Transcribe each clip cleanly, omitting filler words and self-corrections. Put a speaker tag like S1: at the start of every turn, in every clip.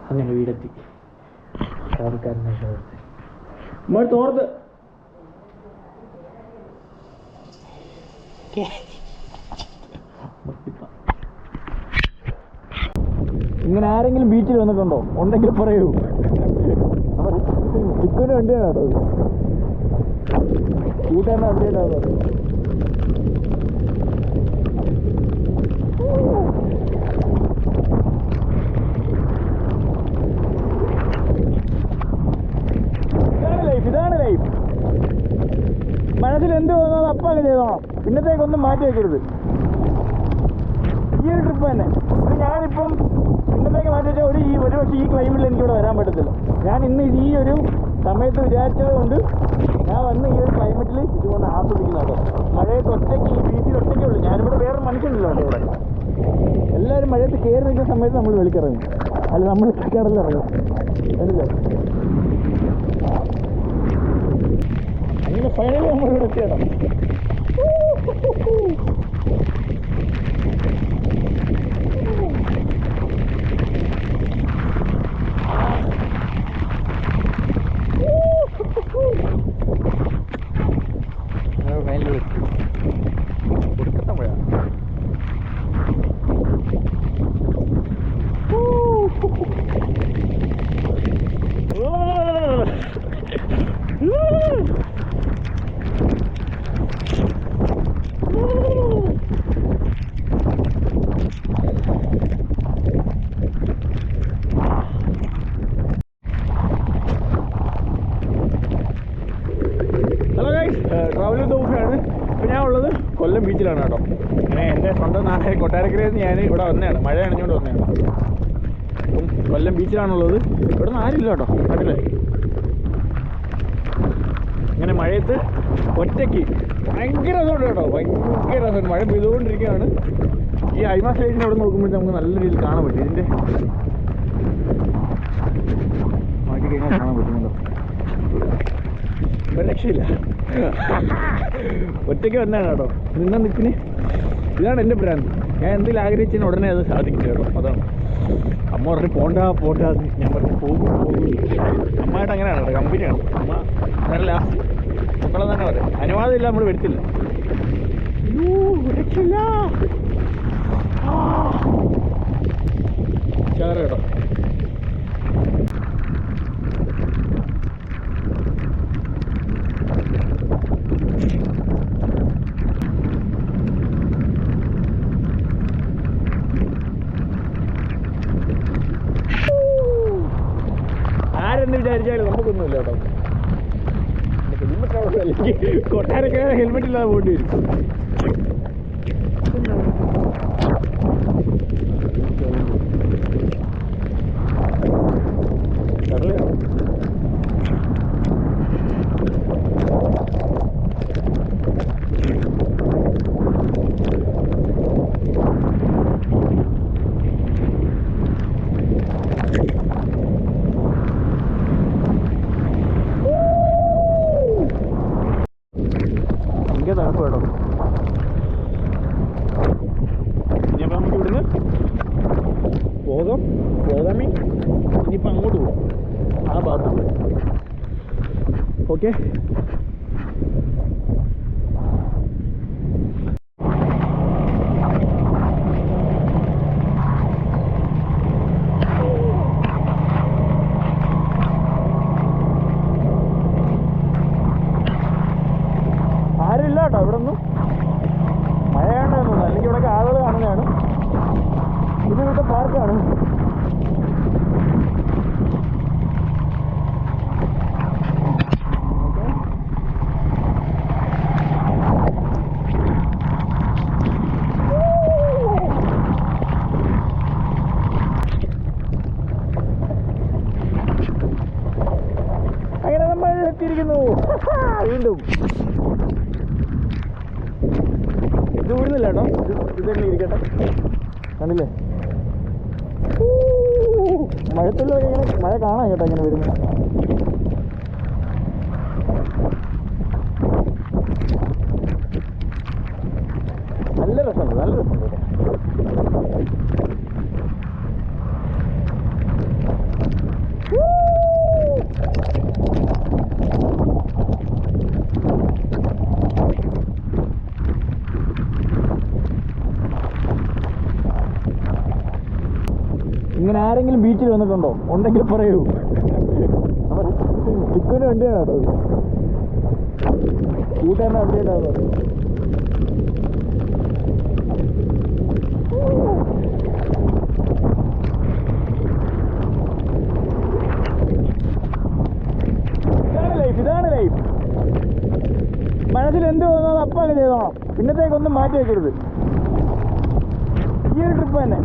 S1: അങ്ങനെ വീടെത്തി. കാർക്കാരനെ നമ്മൾ തോർത്ത് ഇങ്ങനെ ആരെങ്കിലും ബീച്ചിൽ വന്നിട്ടുണ്ടോ? ഉണ്ടെങ്കിൽ പറയൂ. ചിക്കുവിന് വണ്ടിയാണ് കേട്ടോ, കൂട്ടുകാരനെ വണ്ടിയുണ്ടാവുക. ഇതാണ് ലൈഫ്. മനസ്സിൽ എന്ത് തോന്നുന്നത് അപ്പം അങ്ങ് ചെയ്തോണം, പിന്നത്തേക്കൊന്നും മാറ്റി വെക്കരുത്. ഈ ഒരു ട്രിപ്പ് തന്നെ ഞാനിപ്പം ഇന്നത്തേക്ക് മാറ്റി വെച്ചാൽ ഒരു പക്ഷേ ഈ ക്ലൈമറ്റിൽ എനിക്കിവിടെ വരാൻ പറ്റത്തില്ല. ഞാൻ ഇന്ന് ഈ ഒരു സമയത്ത് വിചാരിച്ചത് കൊണ്ട് ഞാൻ വന്ന് ഈ ഒരു ക്ലൈമറ്റിൽ ഇതുകൊണ്ട് ആസ്വദിക്കുന്നുണ്ടോ. മഴയത്ത് ഒറ്റയ്ക്ക് ഈ ബീച്ചിൽ ഒറ്റയ്ക്കേ ഉള്ളൂ. ഞാനിവിടെ വേറെ മനുഷ്യനില്ല കേട്ടോ. ഇവിടെ എല്ലാവരും മഴയത്ത് കയറി നിൽക്കുന്ന സമയത്ത് നമ്മൾ വെളിക്കിറങ്ങും, അല്ല നമ്മൾ കടലിറങ്ങും. അല്ലേ? അങ്ങനെ ഫൈനലി നമ്മളിവിടെ എത്തിയണം. കൊടുക്കത്ത മഴ. ട്രാവൽ ദൗഫാണ്. ഇപ്പോൾ ഞാൻ ഉള്ളത് കൊല്ലം ബീച്ചിലാണ് കേട്ടോ. അങ്ങനെ എൻ്റെ സ്വന്തം നാടായ കൊട്ടാരക്കരയിൽ നിന്ന് ഞാൻ ഇവിടെ വന്നതാണ്, മഴ അണിഞ്ഞുകൊണ്ട് വന്നതാണ്. അപ്പം കൊല്ലം ബീച്ചിലാണുള്ളത്. ഇവിടെ നിന്ന് ആരില്ല കേട്ടോ നാട്ടിൽ. ഇങ്ങനെ മഴയത്ത് ഒറ്റയ്ക്ക് ഭയങ്കര രസമുണ്ട് കേട്ടോ, ഭയങ്കര രസമുണ്ട്. മഴ പെയ്തുകൊണ്ടിരിക്കുകയാണ്. ഈ ഐമ സ്റ്റേജിന് അവിടെ നോക്കുമ്പോഴത്തേക്ക് നമുക്ക് നല്ല രീതിയിൽ കാണാൻ പറ്റും. ഇതിൻ്റെ മാറ്റി കഴിഞ്ഞാൽ കാണാൻ പറ്റുന്നുണ്ടോ? ഒരു രക്ഷയില്ല. ഒറ്റയ്ക്ക് വന്നതാണ് കേട്ടോ. നിന്ന നിൽപ്പിന് ഇതാണ് എൻ്റെ ബ്രാൻഡ്. ഞാൻ എന്തെങ്കിലും ആഗ്രഹിച്ചതിന് ഉടനെ അത് സാധിക്കും കേട്ടോ. അതാണ് അമ്മ പറഞ്ഞ് പോണ്ട ഞാൻ പറഞ്ഞ് പോകും. അമ്മയായിട്ട് അങ്ങനെയാണ് കേട്ടോ, കമ്പനിയാണ് അമ്മ. നല്ല മക്കളെ തന്നെ പറയാം, അനുവാദമില്ല നമ്മൾ വരുത്തില്ല. രക്ഷയില്ല ചേർ കേട്ടോ. ആരെന്ന് വിചാരിച്ചാലും നമുക്കൊന്നുമില്ല കേട്ടോ. ഹെൽമെറ്റ് അവിടെ അല്ലെങ്കിൽ കൊട്ടാരക്കര ഹെൽമെറ്റ് ഇല്ലാതെ പോകേണ്ടി വരും. തണുപ്പ് കേട്ടോ. ഇനിയിപ്പോൾ നമുക്ക് ഇവിടുന്ന് പോകാമേ. ഇനിയിപ്പോൾ അങ്ങോട്ട് പോകും, ആ ഭാഗത്ത്. ഓക്കെ, ആരുമില്ല കേട്ടോ ഇവിടെ ഒന്നും. മഴയാണ് തോന്നുന്നു, അല്ലെങ്കിൽ ഇവിടെയൊക്കെ ആളുകൾ കാണുന്നതാണ്. ഇത് ഇവിടുത്തെ പാർക്കാണ്. അങ്ങനെ നമ്മൾ എത്തിയിരിക്കുന്നു വീണ്ടും. ഇത് വിടുന്നില്ല കേട്ടോ, ഇത് തന്നെ ഇരിക്കട്ടെ. കണ്ടില്ലേ മഴത്തുള്ള ഇങ്ങനെ മഴ കാണാം കേട്ടോ ഇങ്ങനെ വരുന്നത്. നല്ല രസമുണ്ട്, നല്ല രസമുണ്ട്. ആരെങ്കിലും ബീച്ചിൽ വന്നിട്ടുണ്ടോ? ഉണ്ടെങ്കിൽ പറയൂ. ചിക്കുവിന് വണ്ടിയാണ് കേട്ടോ. കൂട്ടുകാരനെ അപ്ഡേറ്റ് ആകുന്നത്. ഇതാണ് ലൈഫ്. മനസ്സിൽ എന്ത് തോന്നുന്നത് അപ്പം അങ്ങ് ചെയ്തോണം. പിന്നത്തേക്കൊന്നും മാറ്റി വെക്കരുത്. ഈ ഒരു ട്രിപ്പ് തന്നെ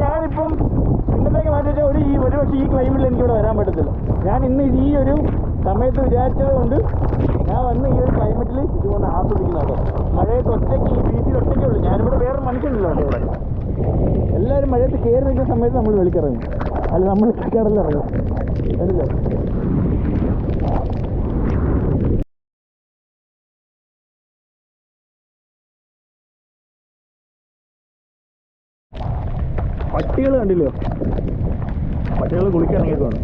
S1: ഞാനിപ്പം പിന്നത്തേക്ക് മാറ്റി വെച്ചാൽ ഒരു പക്ഷേ ഈ ക്ലൈമറ്റിൽ എനിക്കിവിടെ വരാൻ പറ്റത്തില്ല. ഞാൻ ഇന്ന് ഈ ഒരു സമയത്ത് വിചാരിച്ചത് കൊണ്ട് ഞാൻ വന്ന് ഈ ഒരു ക്ലൈമറ്റിൽ ഇതുകൊണ്ട് ആസ്വദിക്കുന്ന കേട്ടോ. മഴയത്ത് ഒറ്റയ്ക്ക് ഈ ബീച്ചിൽ ഒറ്റയ്ക്കേ ഉള്ളൂ. ഞാനിവിടെ വേറെ മനുഷ്യനില്ല കേട്ടോ. ഇവിടെ എല്ലാവരും മഴയത്ത് കയറി നിൽക്കുന്ന സമയത്ത് നമ്മൾ വെളിക്കിറങ്ങും, അല്ല നമ്മൾ കടലിറങ്ങും. അല്ലേ? പട്ടികൾ കണ്ടില്ലയോ? പട്ടികൾ കുളിക്കിറങ്ങിയേക്കാണ്.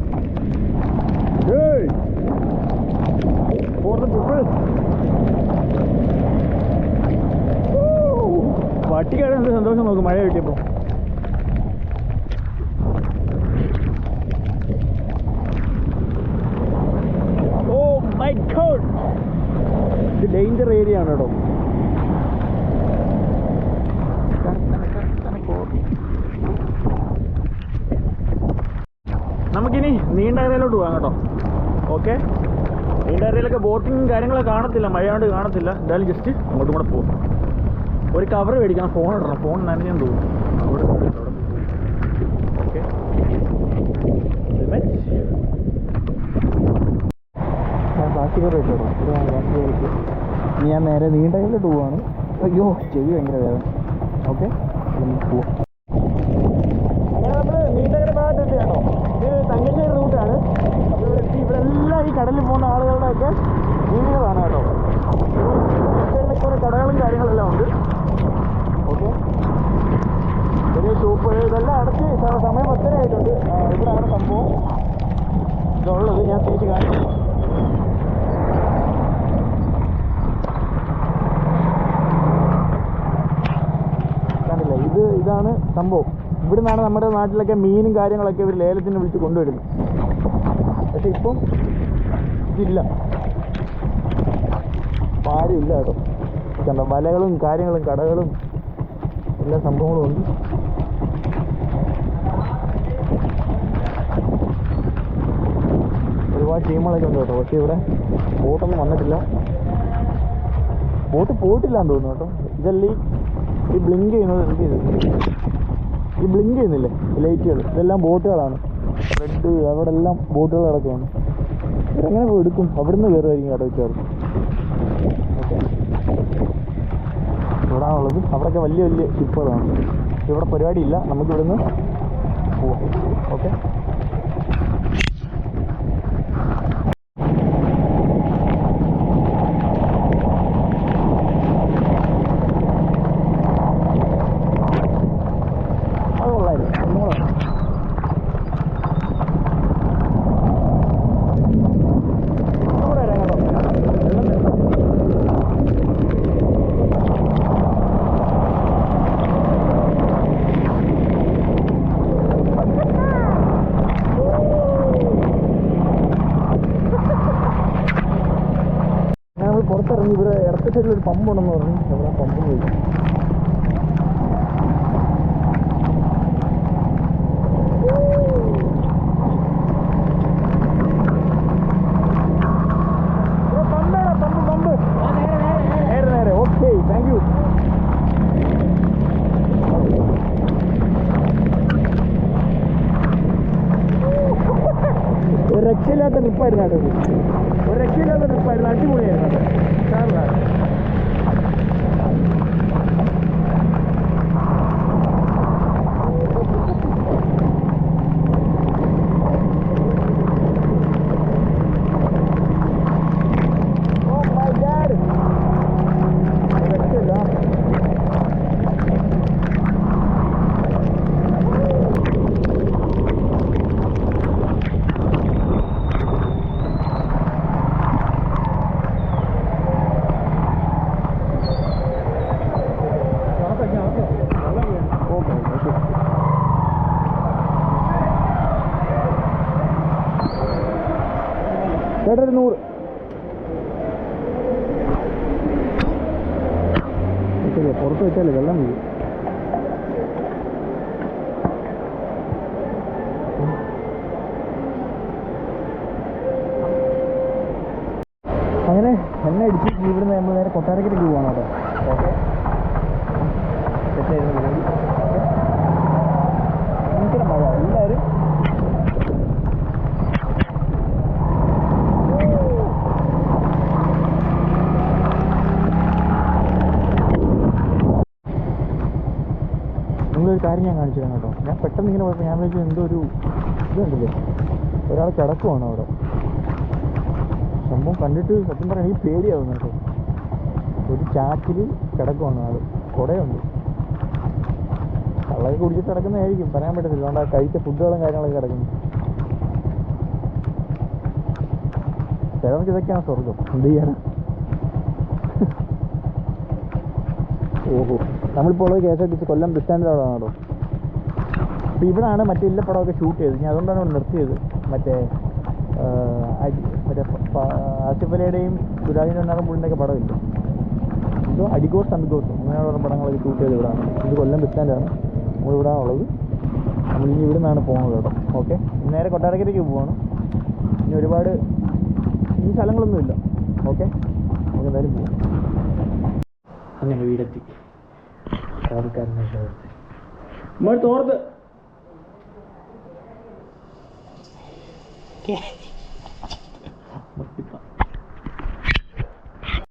S1: പട്ടിക്കാണ് എന്ത് സന്തോഷം നോക്കും മഴ കിട്ടിയപ്പോ. ഓ മൈ ഗോഡ്, ഇത് ഡേഞ്ചർ ഏരിയ ആണ് കേട്ടോ. നമുക്കിനി നീണ്ടകരയിലോട്ട് പോകാം കേട്ടോ. ഓക്കെ, നീണ്ടകരയിലൊക്കെ ബോട്ടിങ്ങും കാര്യങ്ങളൊക്കെ കാണത്തില്ല, മഴയാണ്ട് കാണത്തില്ല. എന്തായാലും ജസ്റ്റ് അങ്ങോട്ടും കൂടെ പോകും. ഒരു കവർ മേടിക്കണം, ഫോൺ ഇടണം. ഫോൺ നനഞ്ഞെന്ന് തോന്നുന്നു. ഓക്കെ, ഞാൻ പ്ലാസ്റ്റിക് കവർ വെച്ചോളൂ. പ്ലാസ്റ്റിക് കവർക്ക് ഇനി ഞാൻ നേരെ നീണ്ടകരയിലോട്ട് പോവാണ്. അയ്യോ ചെവി ഭയങ്കര വേദന. ഓക്കെ, പോവാം. അങ്ങനെ നമ്മൾ നീണ്ടകര ഭാഗത്തെത്തി കേട്ടോ. ഇത് തങ്കശ്ശേരി റൂട്ടാണ്. അപ്പോൾ ഇവിടെ എല്ലാം ഈ കടലിൽ പോകുന്ന ആളുകളുടെയൊക്കെ വീടുകളാണ് കേട്ടോ. കുറേ കടകളും കാര്യങ്ങളെല്ലാം ഉണ്ട്. ഓക്കെ, ചെറിയ ഷോപ്പ് ഇതെല്ലാം അടച്ച് സമയം 10:30 ആയിട്ടുണ്ട്. ഇവിടെയാണ് സംഭവം ഇതുള്ളത്. ഞാൻ തിരിച്ച് കാണിച്ചു. കണ്ടില്ല, ഇതാണ് സംഭവം. ഇവിടെ നിന്നാണ് നമ്മുടെ നാട്ടിലൊക്കെ മീനും കാര്യങ്ങളൊക്കെ ഇവർ ലേലത്തിന് വിളിച്ച് കൊണ്ടുവരുന്നത്. പക്ഷെ ഇപ്പം ഇതില്ല, ആരും ഇല്ല കേട്ടോ. കണ്ടോ, വലകളും കാര്യങ്ങളും കടകളും എല്ലാ സംഭവങ്ങളും ഉണ്ട്. ഒരുപാട് ടീമുകളൊക്കെ ഉണ്ട് കേട്ടോ. പക്ഷേ ഇവിടെ ബോട്ടൊന്നും വന്നിട്ടില്ല. ബോട്ട് പോയിട്ടില്ല എന്ന് തോന്നുന്നു കേട്ടോ. ഇതല്ലേ ഈ ബ്ലിങ്ക് ചെയ്യുന്നത്. ഈ ബ്ലിങ്ക് ചെയ്യുന്നില്ലേ ലൈറ്റുകൾ, ഇതെല്ലാം ബോട്ടുകളാണ്. റെഡ് അവിടെ എല്ലാം ബോട്ടുകൾ കിടക്കുകയാണ്. ഇവരെങ്ങനെ പോയി എടുക്കും? അവിടുന്ന് കയറുമായിരിക്കും കടവിച്ചാറ്. ഓക്കെ, ഇവിടാണുള്ളത്. അവിടെയൊക്കെ വലിയ വലിയ ഷിപ്പുകളാണ്. ഇവിടെ പരിപാടിയില്ല, നമുക്കിവിടുന്ന് പോവാം. ഓക്കെ, പുറത്തിറങ്ങി. ഇവിടെ ഇടത്തെ സൈഡിലൊരു പമ്പ് ഉണ്ടെന്ന് പറഞ്ഞു. എവിടെ പമ്പ് പോയി. പമ്പ് നേരെ നേരെ. Okay, thank you. ഒരു രക്ഷയില്ലാത്ത ട്രിപ്പായിരുന്നു കേട്ടോ. ഒരു രക്ഷയില്ലാത്ത ട്രിപ്പായിരുന്നു. അടിപൊളിയായിരുന്നു കേട്ടോ. സാറിലാണ് ചേട്ടാ ഒരു 100. ശരിയാ, പുറത്ത് വെച്ചാലേ വെള്ളം വീഴും. അങ്ങനെ എണ്ണ അടിച്ച് ഇവിടുന്ന് നമ്മൾ നേരെ കൊട്ടാരക്കരയ്ക്ക് പോവാണ് കേട്ടോ. ഓക്കെ, സെറ്റായിരുന്നു പരിപാടി. ഓക്കെ, ഭയങ്കര മഴ. എല്ലാവരും നിങ്ങളൊരു കാര്യം ഞാൻ കാണിച്ചു തരാം കേട്ടോ. ഞാൻ പെട്ടെന്ന് ഇങ്ങനെ പോയപ്പോൾ ഞാൻ വിളിച്ചത് എന്തോ ഒരു ഇതുണ്ടല്ലോ, ഒരാൾ കിടക്കുവാണ് അവിടെ. സംഭവം കണ്ടിട്ട് സത്യം പറയാൻ എനിക്ക് പേടിയാവുന്നു കേട്ടോ. ഒരു ചാക്കിൽ കിടക്കുവാണ് ആൾ, കുടയുണ്ട്. കള്ളൊക്കെ കുടിച്ചിട്ട് കിടക്കുന്നതായിരിക്കും, പറയാൻ പറ്റത്തില്ല. അതുകൊണ്ട് ആ കഴിച്ച ഫുഡുകളും കാര്യങ്ങളൊക്കെ കിടക്കുന്നു. ചിലർക്ക് ഇതൊക്കെയാണ് സ്വർഗം, എന്ത് ചെയ്യാനാ. ഓഹോ, നമ്മളിപ്പോൾ ഉള്ളത് KSRTC കൊല്ലം ബസ് സ്റ്റാൻഡിൻ്റെ അവിടെ ആണോ. അപ്പോൾ ഇവിടെയാണ് മറ്റേ ഇല്ലപ്പടമൊക്കെ ഷൂട്ട് ചെയ്തത്. ഞാൻ അതുകൊണ്ടാണ് ഇവിടെ നിർത്തിയത്. മറ്റേ ആസിഫ് അലിയുടെയും സുരാജിൻ്റെ നാടൻപുള്ളിൻ്റെയൊക്കെ പടമില്ല, എന്തോ അടിഗോസ് അൺഗോസ് അങ്ങനെയുള്ള പടങ്ങളൊക്കെ ഷൂട്ട് ചെയ്ത് ഇവിടെയാണ്. ഇത് കൊല്ലം ബസ് സ്റ്റാൻഡാണ്, നമ്മളിവിടെയാണ് ഉള്ളത്. നമ്മളിനി ഇവിടെ നിന്നാണ് പോകുന്നത് കേട്ടോ. ഓക്കെ, നേരെ കൊട്ടാരക്കരയ്ക്ക് പോവാണ്. ഇനി ഒരുപാട് ഈ സ്ഥലങ്ങളൊന്നുമില്ല. ഓക്കെ, നമുക്ക് എന്തായാലും പോവാം. അങ്ങനെ വീടെത്തി. കാർക്കാരനെ തോർത്ത്